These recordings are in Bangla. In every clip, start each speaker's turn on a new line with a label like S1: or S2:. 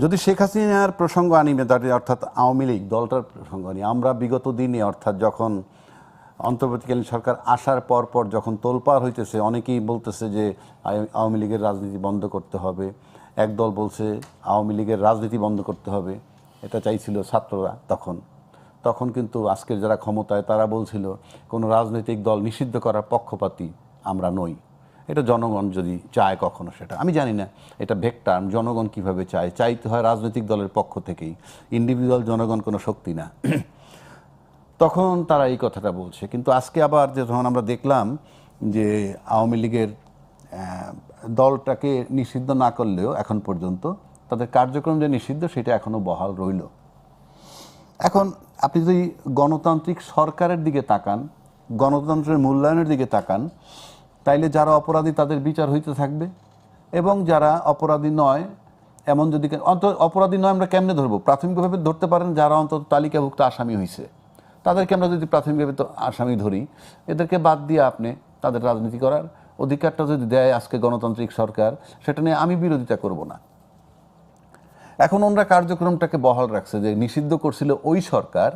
S1: যদি শেখ হাসিনার প্রসঙ্গ আনি অর্থাৎ আওয়ামী লীগ দলটার প্রসঙ্গ আনি, আমরা বিগত দিনে অর্থাৎ যখন অন্তর্বর্তীকালীন সরকার আসার পর যখন তোলপাড় হইতেছে, অনেকেই বলতেছে যে আওয়ামী লীগের রাজনীতি বন্ধ করতে হবে, একদল বলছে আওয়ামী লীগের রাজনীতি বন্ধ করতে হবে, এটা চাইছিল ছাত্ররা। তখন কিন্তু আজকের যারা ক্ষমতায় তারা বলছিল কোনো রাজনৈতিক দল নিষিদ্ধ করার পক্ষপাতী আমরা নই। এটা জনগণ যদি চায় কখনো, সেটা আমি জানি না, এটা ভেক্টার জনগণ কিভাবে চায়, চাইতে হয় রাজনৈতিক দলের পক্ষ থেকেই, ইন্ডিভিজুয়াল জনগণ কোনো শক্তি না। তখন তারা এই কথাটা বলছে। কিন্তু আজকে আবার যখন আমরা দেখলাম যে আওয়ামী লীগের দলটাকে নিষিদ্ধ না করলেও এখন পর্যন্ত তাদের কার্যক্রম যে নিষিদ্ধ সেটা এখনও বহাল রইল। এখন আপনি যদি গণতান্ত্রিক সরকারের দিকে তাকান, গণতন্ত্রের মূল্যায়নের দিকে তাকান, তাইলে যারা অপরাধী তাদের বিচার হইতে থাকবে, এবং যারা অপরাধী নয়, এমন যদি অপরাধী নয় আমরা কেমনে ধরবো? প্রাথমিকভাবে ধরতে পারেন যারা অন্তত তালিকাভুক্ত আসামি হয়েছে তাদেরকে আমরা যদি প্রাথমিকভাবে তো আসামি ধরি, এদেরকে বাদ দিয়ে আপনি তাদের রাজনীতি করার অধিকারটা যদি দেয় আজকে গণতান্ত্রিক সরকার, সেটা নিয়ে আমি বিরোধিতা করব না। এখন ওনারা কার্যক্রমটাকে বহাল রাখছে, যে নিষিদ্ধ করছিল ওই সরকার,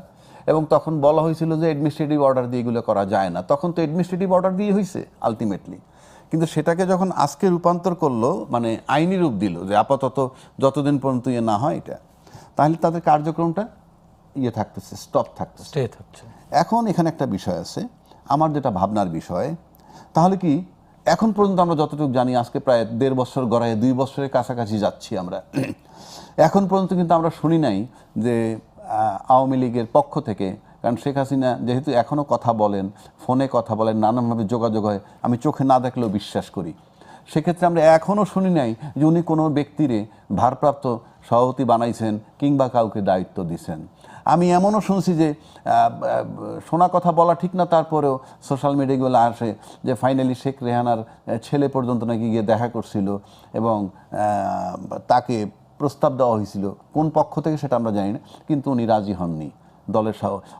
S1: এবং তখন বলা হয়েছিল যে অ্যাডমিনিস্ট্রেটিভ অর্ডার দিয়ে এগুলো করা যায় না। তখন তো অ্যাডমিনিস্ট্রেটিভ অর্ডার দিয়ে হয়েছে আলটিমেটলি, কিন্তু সেটাকে যখন আজকে রূপান্তর করলো, মানে আইনি রূপ দিল যে আপাতত যতদিন পর্যন্ত ইয়ে না হয় এটা, তাহলে তাদের কার্যক্রমটা থাকতেছে, স্টপ থাকতেছে। এখন এখানে একটা বিষয় আছে আমার যেটা ভাবনার বিষয়, তাহলে কি এখন পর্যন্ত আমরা যতটুকু জানি, আজকে প্রায় 1.5 বছর গড়ায় 2 বছরের কাছাকাছি যাচ্ছি আমরা, এখন পর্যন্ত কিন্তু আমরা শুনি নাই যে আওয়ামী লীগের পক্ষ থেকে, কারণ শেখ হাসিনা যেহেতু এখনও কথা বলেন, ফোনে কথা বলেন, নানানভাবে যোগাযোগ হয়, আমি চোখে না দেখলেও বিশ্বাস করি, সেক্ষেত্রে আমরা এখনও শুনি নাই যে উনি কোনো ব্যক্তিরে ভারপ্রাপ্ত সভাপতি বানাইছেন কিংবা কাউকে দায়িত্ব দিছেন। আমি এমনও শুনছি যে শোনা কথা বলা ঠিক না, তারপরেও সোশ্যাল মিডিয়াগুলো আসে যে ফাইনালি শেখ রেহানার ছেলে পর্যন্ত নাকি গিয়ে দেখা করছিল এবং তাকে প্রস্তাব দেওয়া হয়েছিল, কোন পক্ষ থেকে সেটা আমরা জানি না, কিন্তু উনি রাজি হননি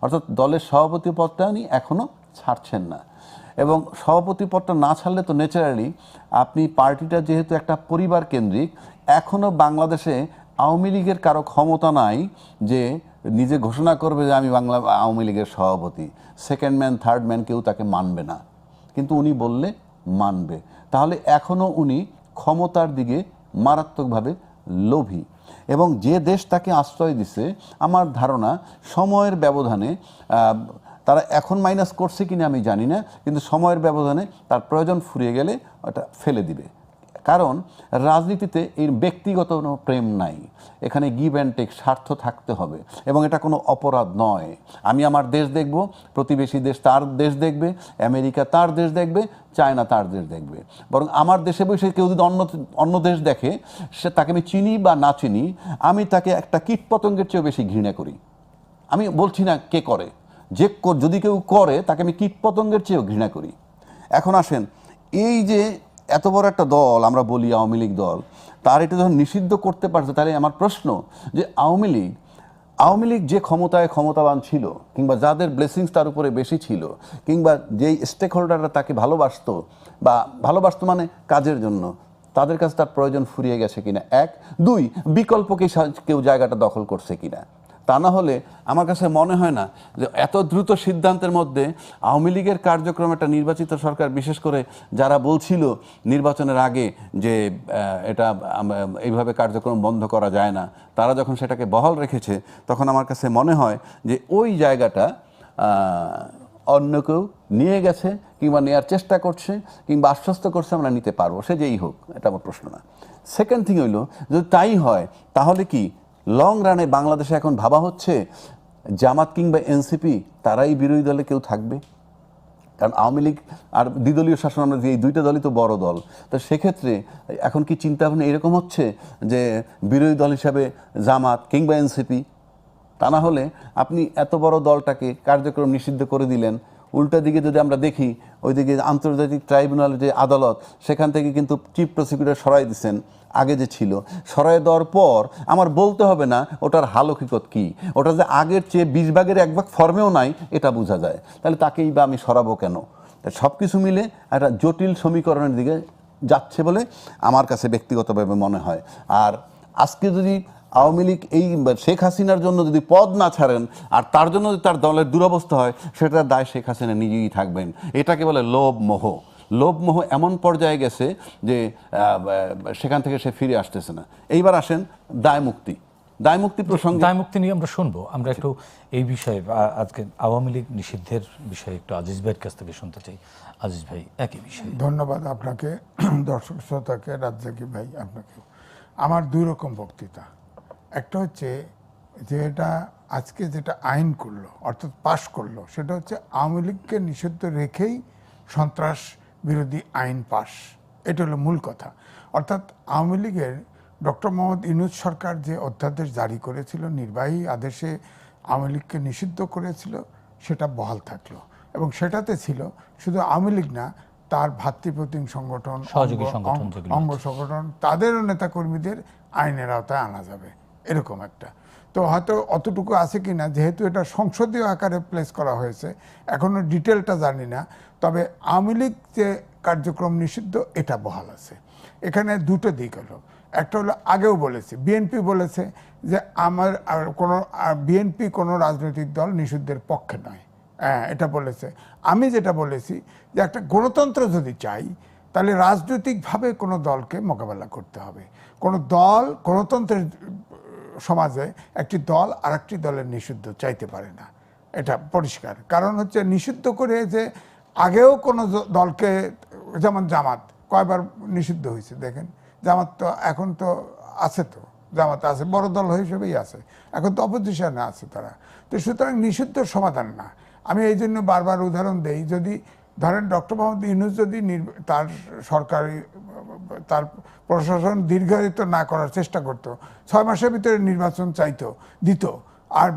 S1: অর্থাৎ দলের সভাপতি পদটা উনি এখনও ছাড়ছেন না। এবং সভাপতি পদটা না ছাড়লে তো ন্যাচারালি আপনি পার্টিটা যেহেতু একটা পরিবার কেন্দ্রিক, এখনও বাংলাদেশে আওয়ামী লীগের কারো ক্ষমতা নাই যে নিজে ঘোষণা করবে যে আমি আওয়ামী লীগের সভাপতি, সেকেন্ড ম্যান থার্ড ম্যান কেউ তাকে মানবে না, কিন্তু উনি বললে মানবে। তাহলে এখনও উনি ক্ষমতার দিকে মারাত্মকভাবে লোভী, এবং যে দেশ তাকে আশ্রয় দিছে আমার ধারণা সময়ের ব্যবধানে তারা এখন মাইনাস করছে কিনা আমি জানি না, কিন্তু সময়ের ব্যবধানে তার প্রয়োজন ফুরিয়ে গেলে ওটা ফেলে দিবে। কারণ রাজনীতিতে এর ব্যক্তিগত কোনো প্রেম নাই, এখানে গিভ অ্যান্ড টেক, স্বার্থ থাকতে হবে, এবং এটা কোনো অপরাধ নয়। আমি আমার দেশ দেখব, প্রতিবেশী দেশ তার দেশ দেখবে, আমেরিকা তার দেশ দেখবে, চায়না তার দেশ দেখবে, বরং আমার দেশে বসে কেউ যদি অন্য দেশ দেখে, সে তাকে আমি চিনি বা না চিনি, আমি তাকে একটা কীটপতঙ্গের চেয়েও বেশি ঘৃণা করি। আমি বলছি না কে করে, যদি কেউ করে তাকে আমি কীটপতঙ্গের চেয়েও ঘৃণা করি। এখন আসেন, এই যে এত বড় একটা দল আমরা বলি আওয়ামী লীগ দল, তার এটা যখন নিষিদ্ধ করতে পারছে, তাহলে আমার প্রশ্ন যে আওয়ামী লীগ যে ক্ষমতাবান ছিল, কিংবা যাদের ব্লেসিংস তার উপরে বেশি ছিল, কিংবা যেই স্টেক হোল্ডাররা তাকে ভালোবাসতো, বা ভালোবাসতো মানে কাজের জন্য, তাদের কাছে তার প্রয়োজন ফুরিয়ে গেছে কিনা, 1, 2 বিকল্পকে কেউ জায়গাটা দখল করছে কিনা। তা না হলে আমার কাছে মনে হয় না যে এত দ্রুত সিদ্ধান্তের মধ্যে আওয়ামী লীগের কার্যক্রম, একটা নির্বাচিত সরকার, বিশেষ করে যারা বলছিল নির্বাচনের আগে যে এটা এইভাবে কার্যক্রম বন্ধ করা যায় না, তারা যখন সেটাকে বহাল রেখেছে, তখন আমার কাছে মনে হয় যে ওই জায়গাটা অন্য কেউ নিয়ে গেছে, কিংবা নেওয়ার চেষ্টা করছে, কিংবা আশ্বস্ত করছে আমরা নিতে পারবো, সে যেই হোক, এটা আমার প্রশ্ন না। সেকেন্ড থিং হইল, যদি তাই হয় তাহলে কি লং রানে বাংলাদেশে এখন ভাবা হচ্ছে জামাত কিংবা এনসিপি তারাই বিরোধী দলে কেউ থাকবে? কারণ আওয়ামী লীগ আর দ্বিদলীয় শাসন, আমরা এই দুইটা দলই তো বড় দল, তো সেক্ষেত্রে এখন কি চিন্তা ভাবনা এরকম হচ্ছে যে বিরোধী দল হিসাবে জামাত কিংবা এনসিপি? তা না হলে আপনি এত বড় দলটাকে কার্যক্রম নিষিদ্ধ করে দিলেন, উল্টা দিকে যদি আমরা দেখি, ওইদিকে আন্তর্জাতিক ট্রাইব্যুনাল যে আদালত, সেখান থেকে কিন্তু চিফ প্রসিকিউটর সরাই দিচ্ছেন, আগে যে ছিল সরাই দেওয়ার পর আমার বলতে হবে না ওটার হাল হকিকত কী, ওটা যে আগের চেয়ে 20 ভাগের 1 ভাগ ফর্মেও নাই এটা বোঝা যায়, তাহলে তাকেই বা আমি সরাবো কেন? সব কিছু মিলে একটা জটিল সমীকরণের দিকে যাচ্ছে বলে আমার কাছে ব্যক্তিগতভাবে মনে হয়। আর আজকে যদি আওয়ামী লীগ এই শেখ হাসিনার জন্য যদি পদ না ছাড়েন আর তার জন্য যদি তার দলের দুরবস্থা হয়, সেটার দায় শেখ হাসিনা নিজেই থাকবেন। এটাকে বলে লোভ মোহ। লোভ মোহ এমন পর্যায়ে গেছে যে সেখান থেকে সে ফিরে আসতেছে না। এইবার আসেন দায় মুক্তি। দায় মুক্তি প্রসঙ্গে,
S2: দায় মুক্তি নিয়ে আমরা শুনবো। আমরা একটু এই বিষয়ে আজকে আওয়ামী লীগ নিষিদ্ধের বিষয়ে একটু আজিজ ভাইয়ের কাছ থেকে শুনতে চাই। আজিজ ভাই, একই বিষয়।
S3: ধন্যবাদ আপনাকে, দর্শক শ্রোতাকে, রাজ্জাকি ভাই আপনাকে। আমার দুই রকম বক্তৃতা। একটা হচ্ছে যে এটা আজকে যেটা আইন করলো, অর্থাৎ পাশ করলো, সেটা হচ্ছে আওয়ামী লীগকে নিষিদ্ধ রেখেই সন্ত্রাস বিরোধী আইন পাশ। এটা হলো মূল কথা। অর্থাৎ আওয়ামী লীগের ডক্টর মোহাম্মদ ইউনূস সরকার যে অধ্যাদেশ জারি করেছিল, নির্বাহী আদেশে আওয়ামী লীগকে নিষিদ্ধ করেছিল, সেটা বহাল থাকলো। এবং সেটাতে ছিল শুধু আওয়ামী লীগ না, তার ভাতৃপ্রতিম সংগঠন, অঙ্গ সংগঠন, তাদেরও নেতাকর্মীদের আইনের আওতায় আনা যাবে, এরকম একটা। তো হয়তো অতটুকু আছে কি না, যেহেতু এটা সংসদীয় আকারে প্লেস করা হয়েছে, এখনও ডিটেলটা জানি না। তবে আওয়ামী লীগ যে কার্যক্রম নিষিদ্ধ, এটা বহাল আছে। এখানে দুটো দিক হলো। একটা হলো, আগেও বলেছে, বিএনপি বলেছে যে বিএনপি কোনো রাজনৈতিক দল নিষিদ্ধের পক্ষে নয়। হ্যাঁ, এটা বলেছে। আমি যেটা বলেছি যে একটা গণতন্ত্র যদি চাই, তাহলে রাজনৈতিকভাবে কোনো দলকে মোকাবেলা করতে হবে। কোনো দল, গণতন্ত্রের সমাজে একটি দল আর একটি দলের নিষিদ্ধ চাইতে পারে না, এটা পরিষ্কার। কারণ হচ্ছে নিষিদ্ধ করে যে আগেও কোনো দলকে, যেমন জামাত কয়বার নিষিদ্ধ হয়েছে দেখেন। জামাত তো এখন তো আছে, তো জামাত আছে, বড় দল হিসেবেই আছে, এখন তো অপোজিশনে আছে তারা। তো সুতরাং নিষিদ্ধ সমাধান না। আমি এই জন্য বারবার উদাহরণ দেই, যদি ধরেন ডক্টর মোহাম্মদ ইউনূস যদি তার সরকারি, তার প্রশাসন দীর্ঘায়িত না করার চেষ্টা করতো, 6 মাসের ভিতরে নির্বাচন চাইতো, দিত, আর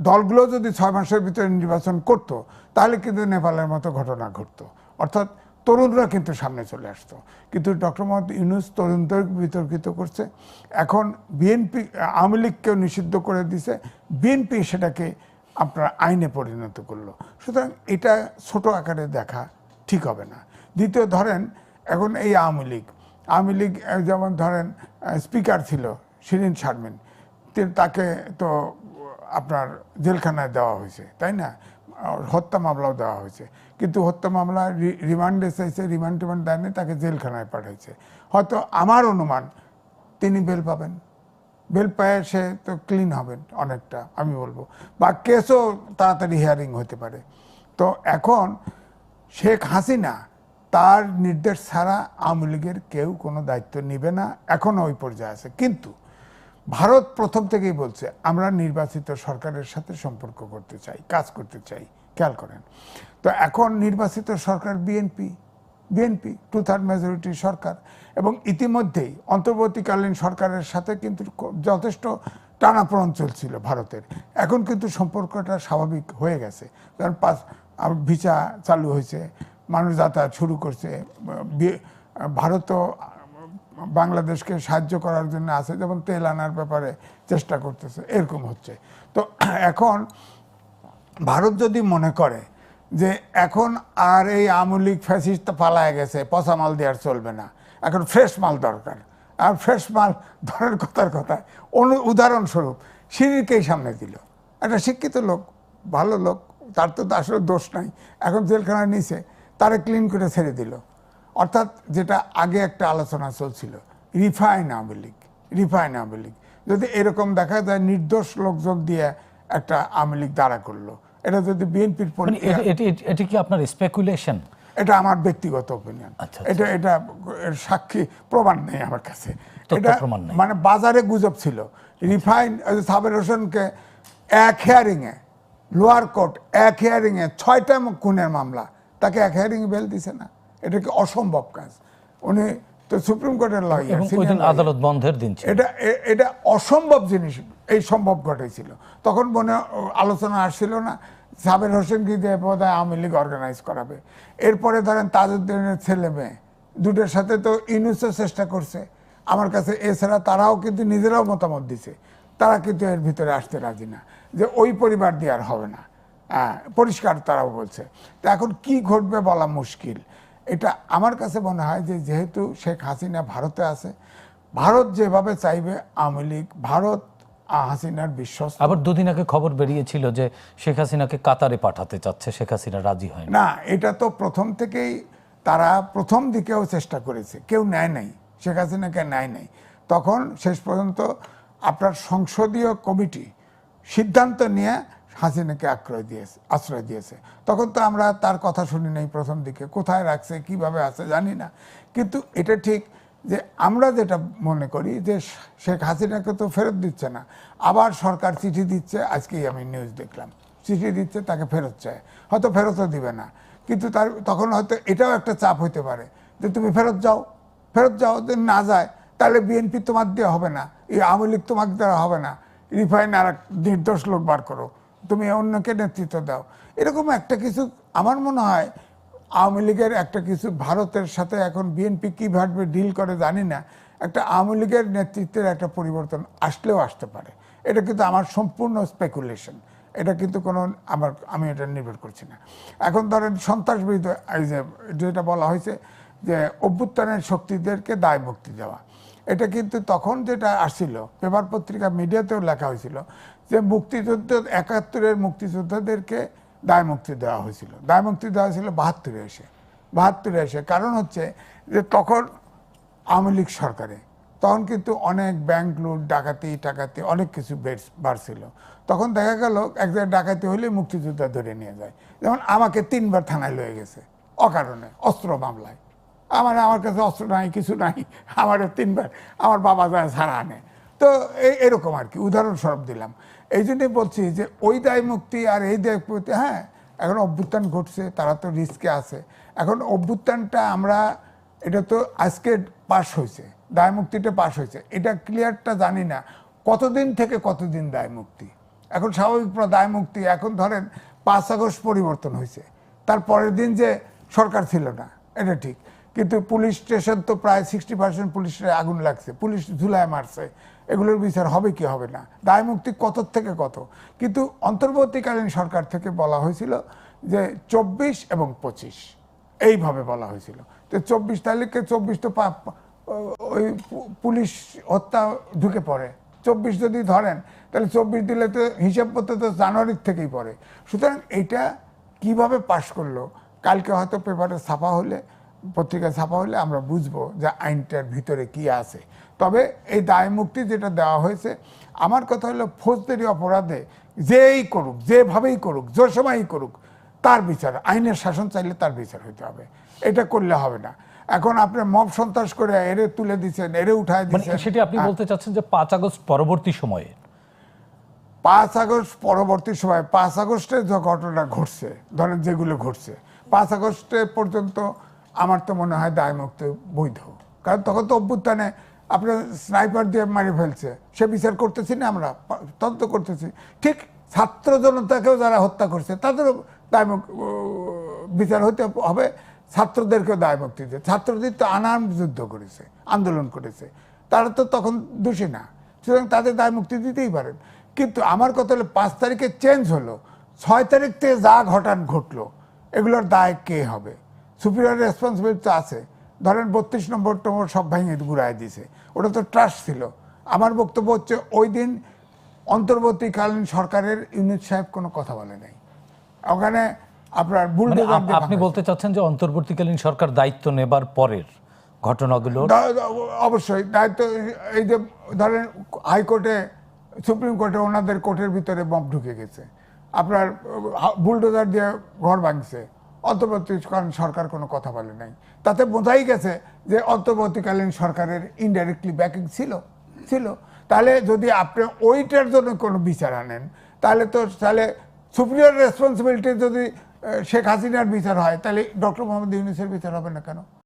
S3: দলগুলো যদি 6 মাসের ভিতরে নির্বাচন করতো, তাহলে কিন্তু নেপালের মতো ঘটনা ঘটতো। অর্থাৎ তরুণরা কিন্তু সামনে চলে আসতো। কিন্তু ডক্টর মোহাম্মদ ইউনূস তরুণদের বিতর্কিত করছে। এখন বিএনপি, আওয়ামী লীগকেও নিষিদ্ধ করে দিছে, বিএনপি সেটাকে আপনার আইনে পরিণত করলো। সুতরাং এটা ছোট আকারে দেখা ঠিক হবে না। দ্বিতীয়, ধরেন এখন এই আওয়ামী লীগ যেমন ধরেন স্পিকার ছিল শিরীন শারমিন, তাকে তো আপনার জেলখানায় দেওয়া হয়েছে, তাই না? হত্যা মামলাও দেওয়া হয়েছে, কিন্তু হত্যা মামলা রিমান্ডে চাইছে, রিমান্ড দেয়নি, তাকে জেলখানায় পাঠাইছে। হয়তো আমার অনুমান তিনি বেল পাবেন, বেল পায়ে সে তো ক্লিন হবেন অনেকটা, আমি বলবো, বা কেসও তাড়াতাড়ি হিয়ারিং হতে পারে। তো এখন শেখ হাসিনা তার নির্দেশ ছাড়া আওয়ামী লীগের কেউ কোনো দায়িত্ব নেবে না, এখনও ওই পর্যায়ে আছে। কিন্তু ভারত প্রথম থেকেই বলছে, আমরা নির্বাচিত সরকারের সাথে সম্পর্ক করতে চাই, কাজ করতে চাই। খেয়াল করেন, তো এখন নির্বাচিত সরকার বিএনপি 2/3 মেজরিটির সরকার, এবং ইতিমধ্যেই অন্তর্বর্তীকালীন সরকারের সাথে কিন্তু যথেষ্ট টানাপোড়েন চলছিল ভারতের। এখন কিন্তু সম্পর্কটা স্বাভাবিক হয়ে গেছে, কারণ ভিসা চালু হয়েছে, মানুষ যাতায়াত শুরু করছে। ভারতও বাংলাদেশকে সাহায্য করার জন্য আছে, যেমন তেল আনার ব্যাপারে চেষ্টা করতেছে, এরকম হচ্ছে। তো এখন ভারত যদি মনে করে যে এখন আর এই আওয়ামী লীগ ফ্যাসিস্ট পালায় গেছে, পচা মাল দেওয়ার চলবে না, এখন ফ্রেশ মাল দরকার, আর ফ্রেশ মাল ধরার কথায় উদাহরণস্বরূপ শিরীনকেই সামনে দিল। একটা শিক্ষিত লোক, ভালো লোক, তার তো আসলে দোষ নাই, এখন জেলখানায় নিচে, তারে ক্লিন করে ছেড়ে দিল। অর্থাৎ যেটা আগে একটা আলোচনা চলছিল, রিফাইন আওয়ামী লীগ। যদি এরকম দেখা যায় নির্দোষ লোকজন দিয়ে একটা আওয়ামী লীগ দাঁড়া করলো, এটা যদি বিএনপির,
S2: এটি কি আপনার স্পেকুলেশন?
S3: এটা আমার ব্যক্তিগত ওপিনিয়ন। এটা সাক্ষী প্রমাণ নেই আমার কাছে, এটা মানে বাজারে গুজব ছিল। রিফাইন সাবের হোসেনকে এক হিয়ারিংয়ে, লোয়ার কোর্ট এক হিয়ারিংয়ে 6টা খুনের মামলা, তাকে এক হিয়ারিংয়ে বেল দিছে না। এটা কি অসম্ভব কাজ? উনি তো সুপ্রিম কোর্টের লয়ার,
S2: আদালত বন্ধের দিন,
S3: এটা অসম্ভব জিনিস এই সম্ভব ঘটেছিল। তখন মনে আলোচনা আসছিল না সাবের হোসেনকে দিয়ে বোধহয় আওয়ামী লীগ অর্গানাইজ করাবে। এরপরে ধরেন তাজউদ্দিনের ছেলে মেয়ে দুটোর সাথে তো ইউনূসও চেষ্টা করছে আমার কাছে। এছাড়া তারাও কিন্তু নিজেরাও মতামত দিছে, তারা কিন্তু এর ভিতরে আসতে রাজি না, যে ওই পরিবার দিয়ে আর হবে না, পরিষ্কার তারাও বলছে। তো এখন কি ঘটবে বলা মুশকিল। এটা আমার কাছে মনে হয় যে যেহেতু শেখ হাসিনা ভারতে আছে, ভারত যেভাবে চাইবে আওয়ামী লীগ, ভারত হাসিনার বিশ্বস্ত।
S2: আবার দুদিন আগে খবর বেরিয়েছিল যে শেখ হাসিনাকে কাতারে পাঠাতে চাচ্ছে, শেখ হাসিনা রাজি হয়নি।
S3: না, এটা তো প্রথম থেকেই তারা প্রথম দিকেও চেষ্টা করেছে, কেউ নেয় নাই, শেখ হাসিনাকে নেয় নাই। তখন শেষ পর্যন্ত আপনার সংসদীয় কমিটি সিদ্ধান্ত নিয়ে হাসিনাকে আশ্রয় দিয়েছে। তখন তো আমরা তার কথা শুনি নাই প্রথম দিকে, কোথায় রাখছে কিভাবে আছে জানি না। কিন্তু এটা ঠিক যে আমরা যেটা মনে করি যে শেখ হাসিনাকে তো ফেরত দিচ্ছে না, আবার সরকার চিঠি দিচ্ছে, আজকেই আমি নিউজ দেখলাম চিঠি দিচ্ছে, তাকে ফেরত চায়, হয়তো ফেরতও দিবে না, কিন্তু তার তখন হয়তো এটাও একটা চাপ হইতে পারে যে তুমি ফেরত যাও, যদি না যায় তাহলে বিএনপি তোমার দেওয়া হবে না, এই আওয়ামী লীগ তোমাকে দেওয়া হবে না, রিফাইন আর নির্দোষ লোক বার করো, তুমি অন্যকে নেতৃত্ব দাও। এরকম একটা কিছু আমার মনে হয় আওয়ামী লীগের একটা কিছু, ভারতের সাথে এখন বিএনপি কীভাবে ডিল করে জানি না, একটা আওয়ামী লীগের নেতৃত্বের একটা পরিবর্তন আসলেও আসতে পারে। এটা কিন্তু আমার সম্পূর্ণ স্পেকুলেশন, এটা কিন্তু কোনো আমি এটা নির্ভর করছি না। এখন ধরেন সন্ত্রাসবিরোধী এই যেটা বলা হয়েছে যে অভ্যুত্থানের শক্তিদেরকে দায় মুক্তি দেওয়া, এটা কিন্তু তখন যেটা আসছিল পেপার পত্রিকা মিডিয়াতেও লেখা হয়েছিল যে মুক্তিযুদ্ধ ৭১-এর মুক্তিযোদ্ধাদেরকে দায় মুক্তি দেওয়া হয়েছিল, দায় মুক্তি দেওয়া হয়েছিল ৭২-এ এসে। কারণ হচ্ছে যে তখন আওয়ামী লীগ সরকারে তখন কিন্তু অনেক ব্যাংক লুট, ডাকাতি অনেক কিছু বাড়ছিল। তখন দেখা গেল এক জায়গায় ডাকাতি হলে মুক্তিযোদ্ধা ধরে নিয়ে যায়। যেমন আমাকে ৩বার থানায় লয়ে গেছে অকারণে, অস্ত্র মামলায়। আমার কাছে অস্ত্র নাই, কিছু নাই, আমার ৩বার আমার বাবা যায় ছাড়া আনে। তো এরকম আর কি উদাহরণস্বরূপ দিলাম। এই জন্যই বলছি যে ওই দায় মুক্তি আর এই দায় মুক্তি, হ্যাঁ এখন অভ্যুত্থান ঘটছে, তারা তো রিস্কে আছে। এখন অভ্যুত্থানটা আমরা, এটা তো আজকে পাশ হয়েছে, দায় মুক্তিটা পাশ হয়েছে, এটা ক্লিয়ারটা জানি না কতদিন থেকে কতদিন দায় মুক্তি। এখন স্বাভাবিক দায় মুক্তি, এখন ধরেন ৫ আগস্ট পরিবর্তন হয়েছে, তার পরের দিন যে সরকার ছিল না এটা ঠিক, কিন্তু পুলিশ স্টেশন তো প্রায় 60% পুলিশের আগুন লাগছে, পুলিশ ঝুলায় মারছে, এগুলোর বিচার হবে কি হবে না, দায় মুক্তি কত থেকে কত। কিন্তু অন্তর্বর্তীকালীন সরকার থেকে বলা হয়েছিল যে ২৪ এবং ২৫ এইভাবে বলা হয়েছিল। তো ২৪ তারিখে ২৪ তো ওই পুলিশ হত্যা ঢুকে পড়ে, ২৪ যদি ধরেন তাহলে ২৪ দিলে তো হিসাব করতে তো জানুয়ারির থেকেই পড়ে। সুতরাং এইটা কিভাবে পাশ করলো, কালকে হয়তো পেপারে ছাপা হলে, পত্রিকায় ছাপা হলে আমরা বুঝবো যে আইনটার ভিতরে কি আছে। তবে এই দায় মুক্তি যেটা দেওয়া হয়েছে, আমার কথা হলো ফৌজদারি অপরাধে যেই করুক, যেভাবেই করুক, যে সময়ই করুক, তার বিচার, আইনের শাসন চাইলে তার বিচার হইতে হবে, এটা করলে হবে না। এখন আপনি মব সন্ত্রাস করে এরে তুলে দিচ্ছেন, এরে উঠায় দিচ্ছেন,
S2: সেটি আপনি বলতে চাচ্ছেন যে ৫ আগস্ট পরবর্তী সময়ে,
S3: ৫ আগস্ট পরবর্তী সময়, ৫ আগস্টে যে ঘটনা ঘটছে, ধরেন যেগুলো ঘটছে ৫ আগস্টে পর্যন্ত আমার তো মনে হয় দায় মুক্তি বৈধ। কারণ তখন তো অভ্যুত্থানে আপনার স্নাইপার দিয়ে মারি ফেলছে, সে বিচার করতেছি না, আমরা তদন্ত করতেছি। ঠিক ছাত্র জনতাকেও যারা হত্যা করছে তাদেরও দায় বিচার হতে হবে, ছাত্রদেরকেও দায় মুক্তি দিয়ে। ছাত্রদের তো আনাম যুদ্ধ করেছে, আন্দোলন করেছে, তারা তো তখন দোষী না, সুতরাং তাদের দায় মুক্তি দিতেই পারেন। কিন্তু আমার কথা হলো ৫ তারিখে চেঞ্জ হলো, ৬ তারিখ থেকে যা ঘটলো এগুলোর দায় কে হবে? সুপিরিয়র রেসপন্সিবিলিটি তো আছে। ধরেন ৩২ নম্বর সব ভেঙে ঘুরাই দিয়েছে, ওটা তো ট্রাস্ট ছিল। আমার বক্তব্য হচ্ছে ওই দিন অন্তর্বর্তীকালীন সরকারের ইউনুস সাহেব কোনো কথা বলে নাই, ওখানে আপনার বুলডোজার দিয়ে
S2: আপনি বলতে চাচ্ছেন যে অন্তর্বর্তীকালীন সরকার দায়িত্ব নেবার পরের ঘটনাগুলো,
S3: অবশ্যই দায়িত্ব। এই যে ধরেন হাইকোর্টে, সুপ্রিম কোর্টে ওনাদের কোর্টের ভিতরে বম্ব ঢুকে গেছে, আপনার বুলডোজার দিয়ে ঘর ভাঙছে, অন্তর্বর্তীকালীন সরকার কোনো কথা বলে নাই। তাতে বোঝাই গেছে যে অন্তর্বর্তীকালীন সরকারের ইনডাইরেক্টলি ব্যাকিং ছিল। তাহলে যদি আপনি ওইটার জন্য কোনো বিচার আনেন, তাহলে সুপিরিয়র রেসপন্সিবিলিটি যদি শেখ হাসিনার বিচার হয়, তাহলে ডক্টর মোহাম্মদ ইউনূসের বিচার হবে না কেন?